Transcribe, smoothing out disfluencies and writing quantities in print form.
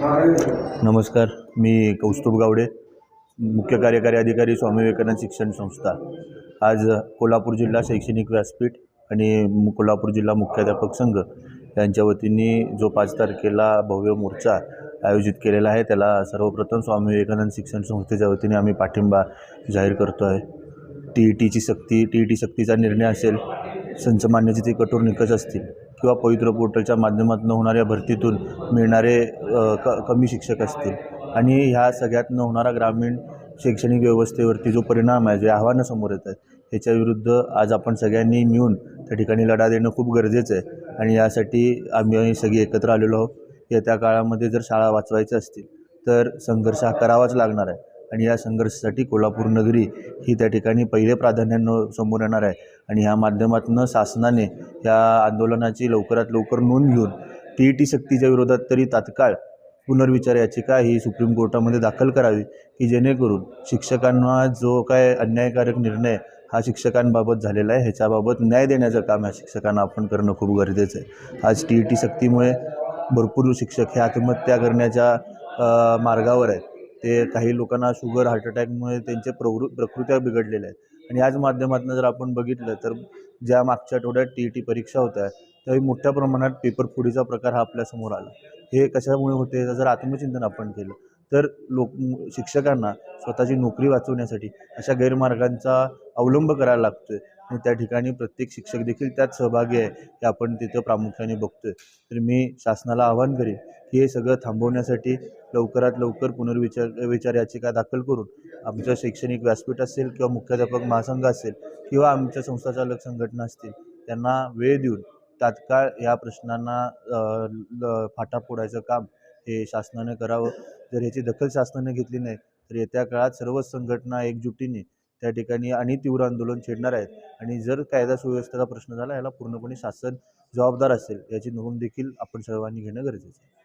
नमस्कार, मी कौस्तुभ गावडे, मुख्य कार्यकारी अधिकारी, स्वामी विवेकानंद शिक्षण संस्था। आज कोल्हापूर जिल्हा शैक्षणिक व्यासपीठ आणि कोल्हापूर जिल्हा मुख्याध्यापक संघ यांच्या वतीने जो 5 तारखेला भव्य मोर्चा आयोजित केलेला आहे, त्याला सर्वप्रथम स्वामी विवेकानंद शिक्षण संस्थेच्या वतीने आम्ही पाठिंबा जाहीर करतो आहे। टी ई टी सक्तीचा निर्णय असेल, संच मान्यतेचे कठोर निकष असतील किंवा पवित्र पोर्टलच्या माध्यमातून होणाऱ्या भरतीतून मिळणारे कमी शिक्षक असतील आणि ह्या सगळ्यातनं होणारा ग्रामीण शैक्षणिक व्यवस्थेवरती जो परिणाम आहे, जे आव्हानं समोर येत आहेत, ह्याच्याविरुद्ध आज आपण सगळ्यांनी मिळून त्या ठिकाणी लढा देणं खूप गरजेचं आहे। आणि यासाठी आम्ही सगळी एकत्र आलेलो आहोत। येत्या काळामध्ये जर शाळा वाचवायच्या असतील तर संघर्ष हा करावाच लागणार आहे आणि या संघर्षासाठी कोल्हापूर नगरी ही त्या ठिकाणी पहिले प्राधान्यानं समोर येणार आहे। आणि ह्या माध्यमातून शासनाने या आंदोलनाची लवकरात लवकर नोंद घेऊन टी सक्तीच्या विरोधात तरी तात्काळ पुनर्विचार याचिका ही सुप्रीम कोर्टामध्ये दाखल करावी, की जेणेकरून शिक्षकांना जो काय अन्यायकारक निर्णय हा शिक्षकांबाबत झालेला आहे, ह्याच्याबाबत न्याय देण्याचं काम ह्या शिक्षकांना आपण करणं खूप गरजेचं आहे। आज टी सक्तीमुळे भरपूर शिक्षक हे आत्महत्या करण्याच्या मार्गावर आहेत। ते काही लोकांना शुगर, हार्ट अटॅकमुळे त्यांचे प्रकृत्या बिघडलेल्या आहेत। आणि याच माध्यमातून जर आपण बघितलं तर ज्या मागच्या आठवड्यात टी परीक्षा होत्या, त्यावेळी मोठ्या प्रमाणात पेपरफुटीचा प्रकार हा आपल्यासमोर आला। हे कशामुळे होते, जर आत्मचिंतन आपण केलं तर शिक्षकांना स्वतःची नोकरी वाचवण्यासाठी अशा गैरमार्गांचा अवलंब करायला लागतोय आणि त्या ठिकाणी प्रत्येक शिक्षक देखील त्यात सहभागी आहे, हे आपण तिथं प्रामुख्याने बघतोय। तर मी शासनाला आवाहन करेन की हे सगळं थांबवण्यासाठी लवकरात लवकर पुनर्विचार याचिका दाखल करून आमचं शैक्षणिक व्यासपीठ असेल किंवा मुख्याध्यापक महासंघ असेल किंवा आमच्या संस्थाचालक संघटना असतील, त्यांना वेळ देऊन तात्काळ या प्रश्नांना फाटा फोडायचं काम हे शासनाने करावं। जर याची दखल शासनाने घेतली नाही तर येत्या काळात सर्वच संघटना एकजुटीने त्या ठिकाणी आणि तीव्र आंदोलन छेडणार आहेत। आणि जर कायदा सुव्यवस्थेचा प्रश्न झाला, याला पूर्णपणे शासन जबाबदार असेल, याची नोंद देखील आपण सर्वांनी घेणं गरजेचं आहे।